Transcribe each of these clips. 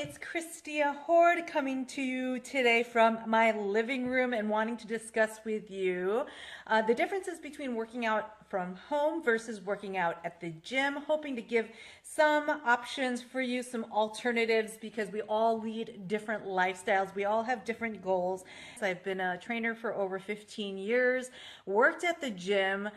it's Christia Horde coming to you today from my living room and wanting to discuss with you the differences between working out from home versus working out at the gym, hoping to give some options for you, some alternatives, because we all lead different lifestyles. We all have different goals. I've been a trainer for over 15 years, worked at the gym,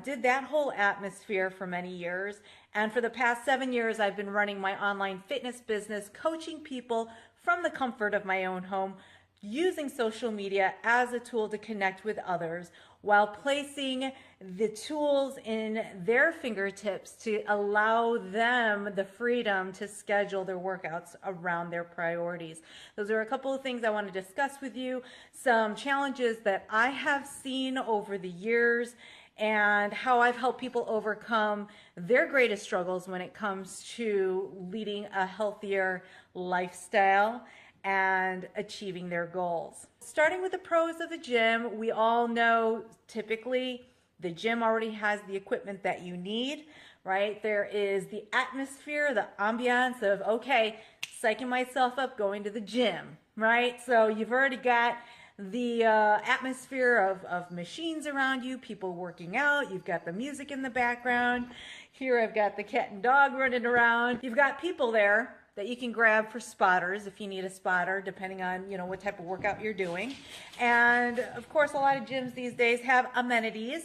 did that whole atmosphere for many years. And for the past 7 years, I've been running my online fitness business, coaching people from the comfort of my own home, using social media as a tool to connect with others while placing the tools in their fingertips to allow them the freedom to schedule their workouts around their priorities. Those are a couple of things I want to discuss with you, some challenges that I have seen over the years, and how I've helped people overcome their greatest struggles when it comes to leading a healthier lifestyle and achieving their goals. Starting with the pros of the gym, we all know typically the gym already has the equipment that you need, right? There is the atmosphere, the ambiance of, okay, psyching myself up going to the gym, right? So you've already got the atmosphere of machines around you, people working out. You've got the music in the background. Here I've got the cat and dog running around. You've got people there that you can grab for spotters if you need a spotter, depending on what type of workout you're doing. And of course, a lot of gyms these days have amenities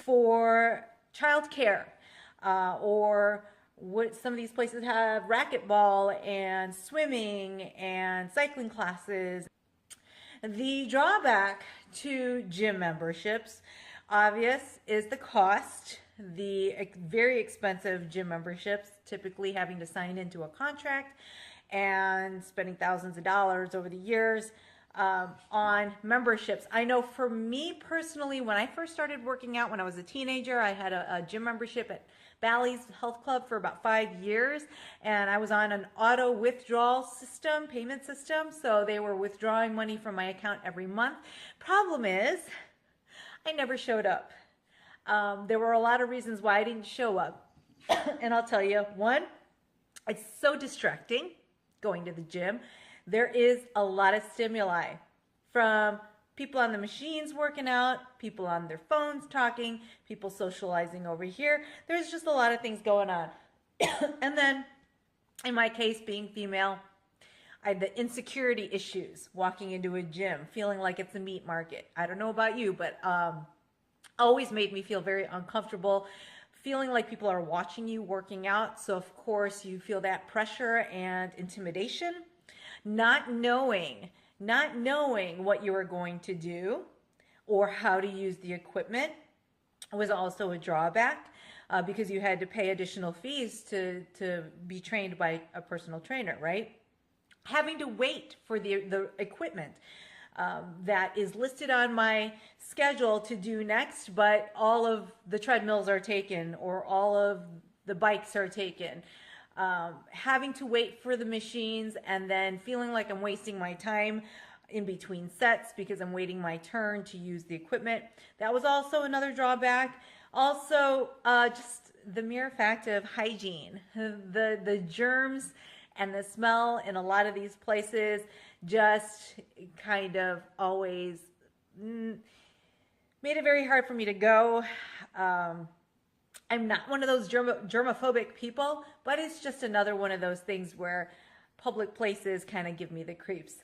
for childcare, or what some of these places have racquetball and swimming and cycling classes. The drawback to gym memberships, obvious, is the cost. The very expensive gym memberships, typically having to sign into a contract and spending thousands of dollars over the years on memberships. I know for me personally, when I first started working out when I was a teenager, I had a gym membership at Bally's Health Club for about 5 years, and I was on an auto withdrawal system, payment system, so they were withdrawing money from my account every month. Problem is, I never showed up. There were a lot of reasons why I didn't show up, and I'll tell you, one, it's so distracting going to the gym. There is a lot of stimuli from people on the machines working out, people on their phones talking, people socializing over here. There's just a lot of things going on. And then, in my case, being female, I had the insecurity issues walking into a gym, feeling like it's a meat market. I don't know about you, but always made me feel very uncomfortable, feeling like people are watching you working out. So, of course, you feel that pressure and intimidation, not knowing what you were going to do or how to use the equipment was also a drawback, because you had to pay additional fees to be trained by a personal trainer, right? Having to wait for the equipment that is listed on my schedule to do next, but all of the treadmills are taken or all of the bikes are taken. Having to wait for the machines and then feeling like I'm wasting my time in between sets because I'm waiting my turn to use the equipment. That was also another drawback. Also, just the mere fact of hygiene. The germs and the smell in a lot of these places just kind of always made it very hard for me to go. I'm not one of those germophobic people, but it's just another one of those things where public places kind of give me the creeps.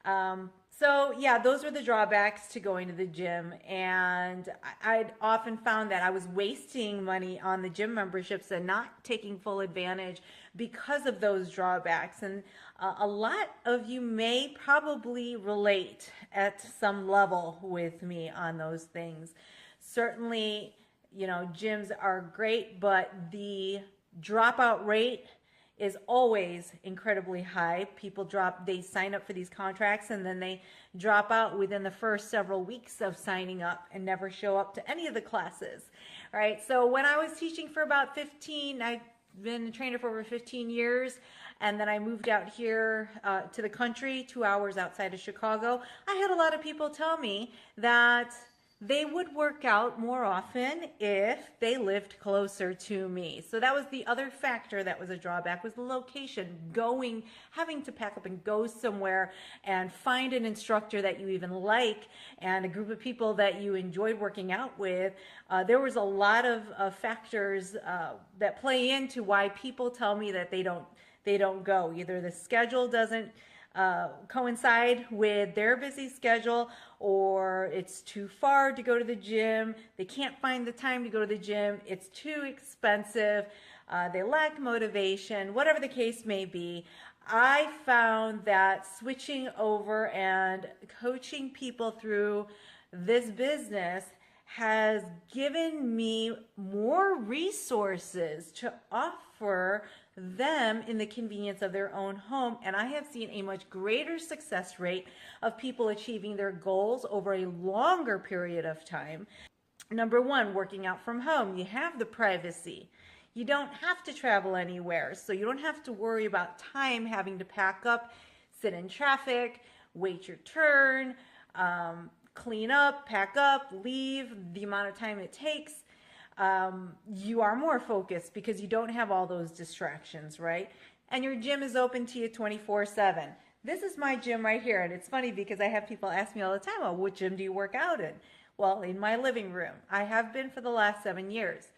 So yeah, those were the drawbacks to going to the gym, and I'd often found that I was wasting money on the gym memberships and not taking full advantage because of those drawbacks. And a lot of you may probably relate at some level with me on those things. Certainly, gyms are great, but the dropout rate is always incredibly high. People they sign up for these contracts and then they drop out within the first several weeks of signing up and never show up to any of the classes, right? So when I was teaching for about 15, I've been a trainer for over 15 years, and then I moved out here to the country, 2 hours outside of Chicago. I had a lot of people tell me that they would work out more often if they lived closer to me. So that was the other factor that was a drawback, was the location, having to pack up and go somewhere and find an instructor that you even like and a group of people that you enjoyed working out with. There was a lot of factors that play into why people tell me that they don't go. Either the schedule doesn't coincide with their busy schedule, or it's too far to go to the gym. They can't find the time to go to the gym. It's too expensive. They lack motivation, whatever the case may be. I found that switching over and coaching people through this business has given me more resources to offer them in the convenience of their own home, and I have seen a much greater success rate of people achieving their goals over a longer period of time. Number one, working out from home. You have the privacy. You don't have to travel anywhere, so you don't have to worry about time having to pack up, sit in traffic, wait your turn, clean up, pack up, leave, the amount of time it takes. You are more focused because you don't have all those distractions, right? And your gym is open to you 24/7. This is my gym right here, and it's funny because I have people ask me all the time, "Oh, what gym do you work out in?" Well, in my living room. I have been for the last 7 years.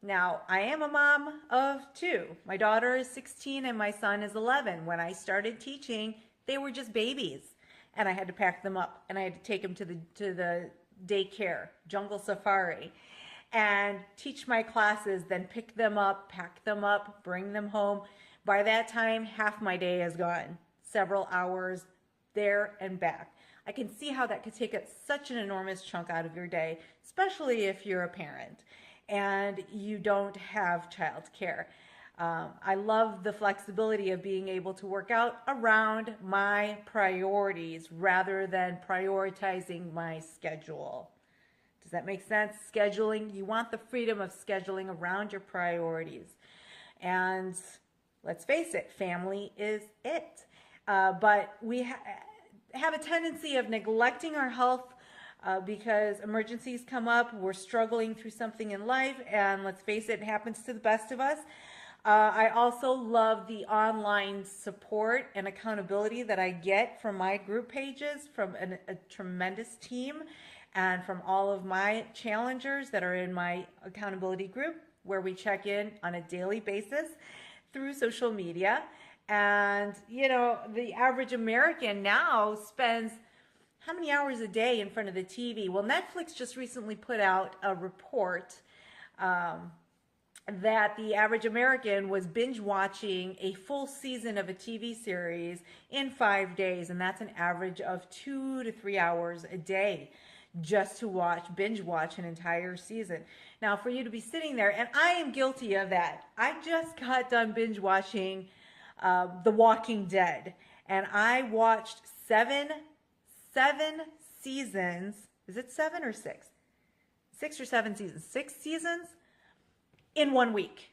Now, I am a mom of 2. My daughter is 16 and my son is 11. When I started teaching, they were just babies, and I had to pack them up, and I had to take them to the daycare, jungle safari, and teach my classes, then pick them up, pack them up, bring them home. By that time, half my day is gone. Several hours there and back. I can see how that could take such an enormous chunk out of your day, especially if you're a parent and you don't have childcare. I love the flexibility of being able to work out around my priorities rather than prioritizing my schedule. Does that make sense? Scheduling, you want the freedom of scheduling around your priorities. And let's face it, family is it. But we have a tendency of neglecting our health because emergencies come up, we're struggling through something in life, and let's face it, it happens to the best of us. I also love the online support and accountability that I get from my group pages, from a tremendous team, and from all of my challengers that are in my accountability group, where we check in on a daily basis through social media. And, you know, the average American now spends how many hours a day in front of the TV? Well, Netflix just recently put out a report that the average American was binge watching a full season of a TV series in 5 days, and that's an average of 2 to 3 hours a day just to binge watch an entire season. Now, for you to be sitting there, and I am guilty of that. I just got done binge watching The Walking Dead, and I watched seven seasons. Is it 7 or 6? 6 or 7 seasons. 6 seasons in 1 week.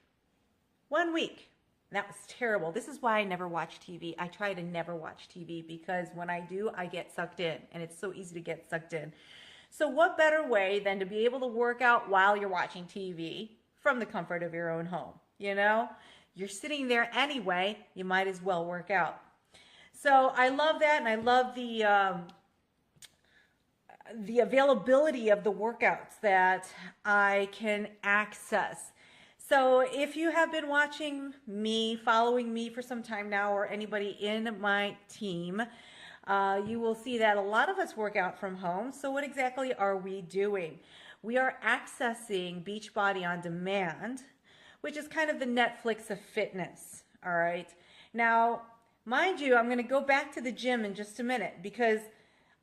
1 week. That was terrible. This is why I never watch TV. I try to never watch TV because when I do, I get sucked in, and it's so easy to get sucked in. So what better way than to be able to work out while you're watching TV from the comfort of your own home? You know, you're sitting there anyway, you might as well work out. So I love that, and I love the availability of the workouts that I can access. So if you have been watching me, following me for some time now, or anybody in my team, you will see that a lot of us work out from home. So what exactly are we doing? We are accessing Beachbody on Demand, which is kind of the Netflix of fitness, all right? Now, mind you, I'm going to go back to the gym in just a minute because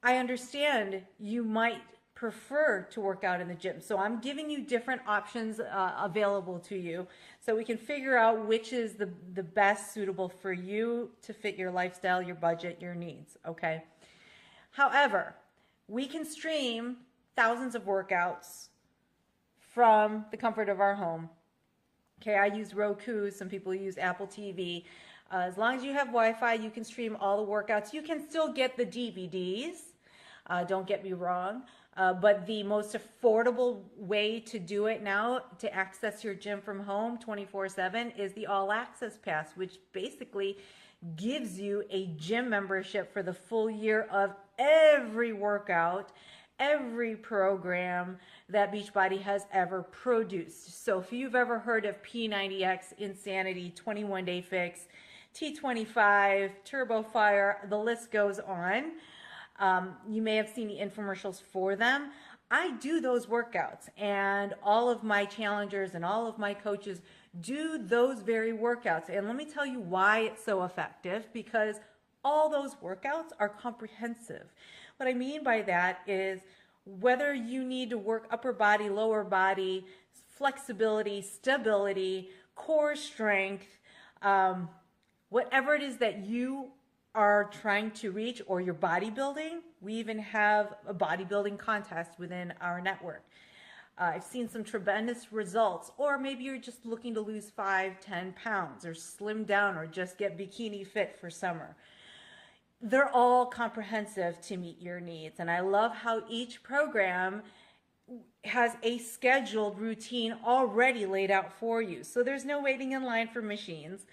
I understand you might prefer to work out in the gym. So I'm giving you different options available to you so we can figure out which is the best suitable for you to fit your lifestyle, your budget, your needs, okay? However, we can stream thousands of workouts from the comfort of our home. Okay, I use Roku, some people use Apple TV. As long as you have Wi-Fi, you can stream all the workouts. You can still get the DVDs. Don't get me wrong. But the most affordable way to do it now, to access your gym from home 24/7, is the All Access Pass, which basically gives you a gym membership for the full year of every workout, every program that Beachbody has ever produced. So if you've ever heard of P90X, Insanity, 21-Day Fix, T25, Turbo Fire, the list goes on. You may have seen the infomercials for them. I do those workouts, and all of my challengers and all of my coaches do those very workouts. And let me tell you why it's so effective, because all those workouts are comprehensive. What I mean by that is whether you need to work upper body, lower body, flexibility, stability, core strength, whatever it is that you are trying to reach, or your bodybuilding. We even have a bodybuilding contest within our network. I've seen some tremendous results. Or maybe you're just looking to lose 5-10 pounds, or slim down, or just get bikini fit for summer. They're all comprehensive to meet your needs. And I love how each program has a scheduled routine already laid out for you. So there's no waiting in line for machines.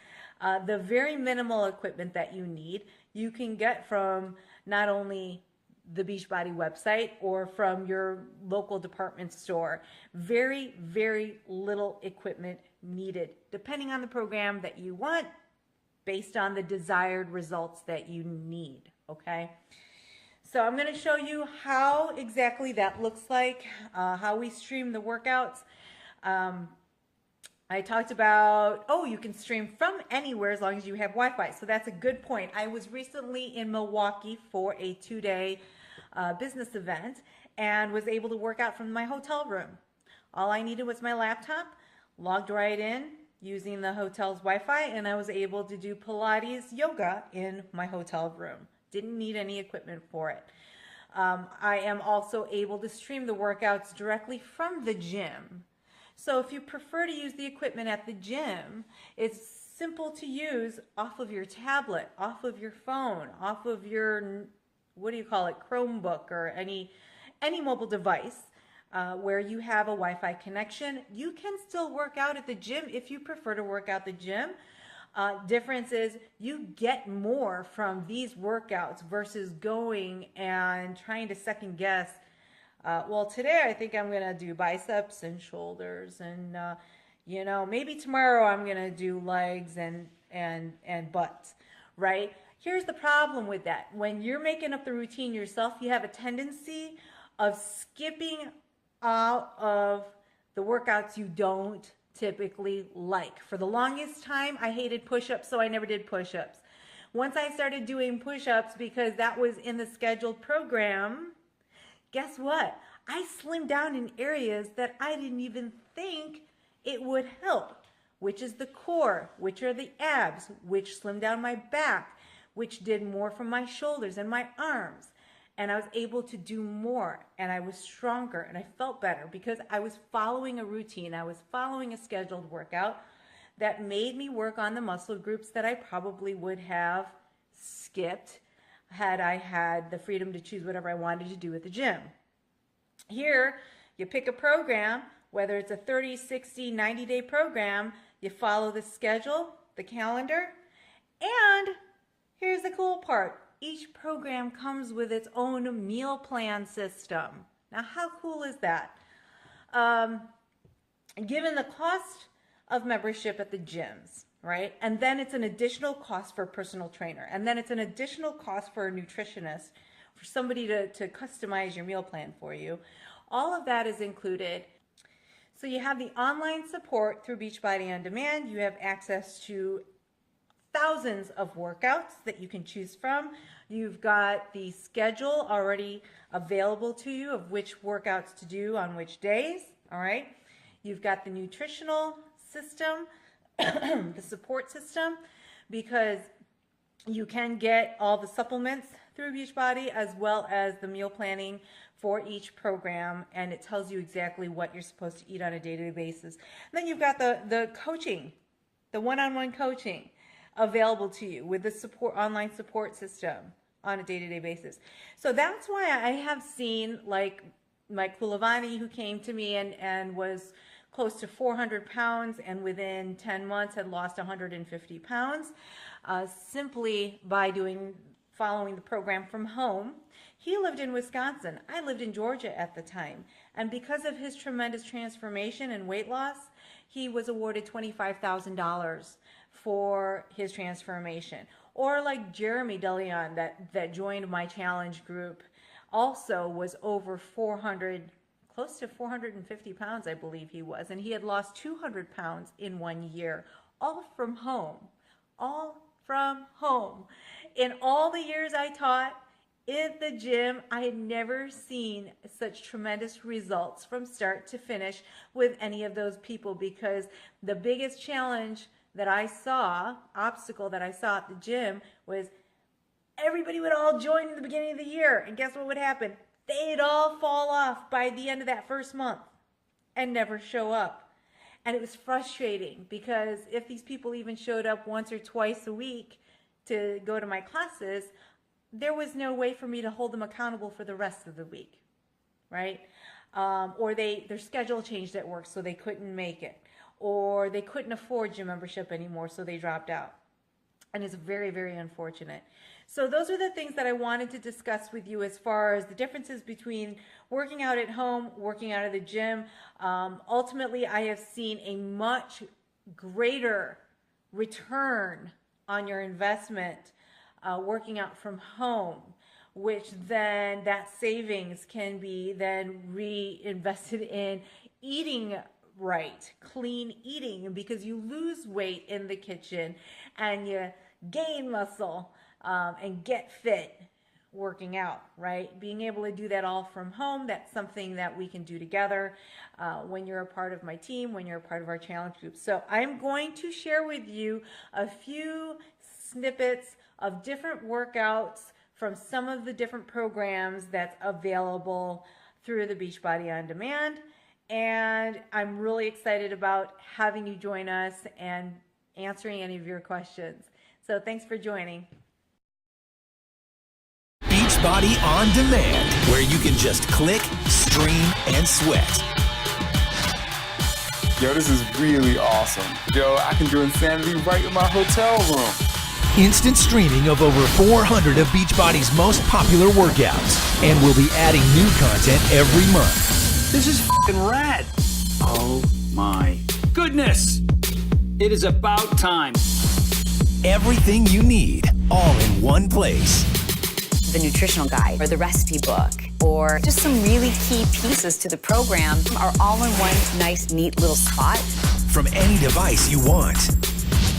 The very minimal equipment that you need, you can get from not only the Beachbody website or from your local department store. Very, very little equipment needed, depending on the program that you want, based on the desired results that you need, okay? So I'm going to show you how exactly that looks like, how we stream the workouts. I talked about, you can stream from anywhere as long as you have Wi-Fi. So that's a good point. I was recently in Milwaukee for a 2-day business event and was able to work out from my hotel room. All I needed was my laptop, logged right in using the hotel's Wi-Fi, and I was able to do Pilates yoga in my hotel room. Didn't need any equipment for it. I am also able to stream the workouts directly from the gym. So if you prefer to use the equipment at the gym, it's simple to use off of your tablet, off of your phone, off of your, Chromebook, or any mobile device where you have a Wi-Fi connection. You can still work out at the gym if you prefer to work out the gym. Difference is you get more from these workouts versus going and trying to second guess. Today I think I'm going to do biceps and shoulders, and, maybe tomorrow I'm going to do legs and butts, right? Here's the problem with that. When you're making up the routine yourself, you have a tendency of skipping out of the workouts you don't typically like. For the longest time, I hated push-ups, so I never did push-ups. Once I started doing push-ups because that was in the scheduled program, guess what? I slimmed down in areas that I didn't even think it would help, which is the core, which are the abs, which slimmed down my back, which did more for my shoulders and my arms. And I was able to do more, and I was stronger, and I felt better because I was following a routine. I was following a scheduled workout that made me work on the muscle groups that I probably would have skipped had I had the freedom to choose whatever I wanted to do at the gym. Here, you pick a program, whether it's a 30, 60, 90-day program, you follow the schedule, the calendar, and here's the cool part. Each program comes with its own meal plan system. Now, how cool is that? Given the cost of membership at the gyms, right? And then it's an additional cost for a personal trainer. And then it's an additional cost for a nutritionist, for somebody to customize your meal plan for you. All of that is included. So you have the online support through Beachbody On Demand. You have access to thousands of workouts that you can choose from. You've got the schedule already available to you of which workouts to do on which days, all right? You've got the nutritional system, the support system, because you can get all the supplements through Beachbody as well as the meal planning for each program, and it tells you exactly what you're supposed to eat on a day-to-day basis. And then you've got the coaching, the one-on-one coaching available to you with the online support system on a day-to-day basis. So that's why I have seen, like, Mike Kulavani, who came to me and was close to 400 pounds and within 10 months had lost 150 pounds simply by following the program from home. He lived in Wisconsin. I lived in Georgia at the time. And because of his tremendous transformation and weight loss, he was awarded $25,000 for his transformation. Or like Jeremy DeLeon that joined my challenge group, also was over 400, close to 450 pounds, I believe he was. And he had lost 200 pounds in 1 year, all from home. All from home. In all the years I taught in the gym, I had never seen such tremendous results from start to finish with any of those people, because the biggest challenge that I saw, obstacle that I saw at the gym, was everybody would all join in the beginning of the year, and guess what would happen? They'd all fall off by the end of that first month and never show up. And it was frustrating, because if these people even showed up once or twice a week to go to my classes, there was no way for me to hold them accountable for the rest of the week, right? Or their schedule changed at work, so they couldn't make it. Or they couldn't afford gym membership anymore, so they dropped out. And it's very, very unfortunate. So those are the things that I wanted to discuss with you as far as the differences between working out at home, working out at the gym. Ultimately, I have seen a much greater return on your investment working out from home, which then that savings can be then reinvested in eating right, clean eating, because you lose weight in the kitchen and you gain muscle and get fit working out, right? Being able to do that all from home, that's something that we can do together when you're a part of my team, when you're a part of our challenge group. So I'm going to share with you a few snippets of different workouts from some of the different programs that's available through the Beachbody On Demand. And I'm really excited about having you join us and answering any of your questions. So thanks for joining. Beachbody On Demand, where you can just click, stream, and sweat. Yo, this is really awesome. Yo, I can do Insanity right in my hotel room. Instant streaming of over 400 of Beachbody's most popular workouts. And we'll be adding new content every month. This is f***ing rad. Oh my goodness. It is about time. Everything you need, all in one place. The nutritional guide or the recipe book or just some really key pieces to the program are all in one nice, neat little spot. From any device you want.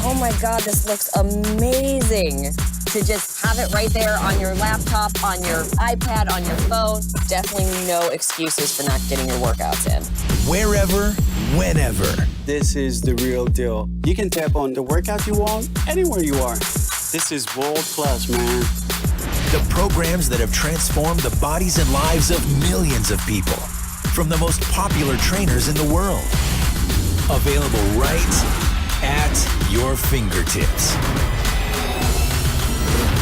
Oh my God, this looks amazing. To just have it right there on your laptop, on your iPad, on your phone. Definitely no excuses for not getting your workouts in. Wherever, whenever. This is the real deal. You can tap on the workout you want anywhere you are. This is world class, man. The programs that have transformed the bodies and lives of millions of people. From the most popular trainers in the world. Available right at your fingertips.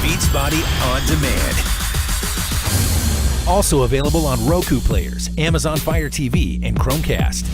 Beachbody On Demand. Also available on Roku players, Amazon Fire TV, and Chromecast.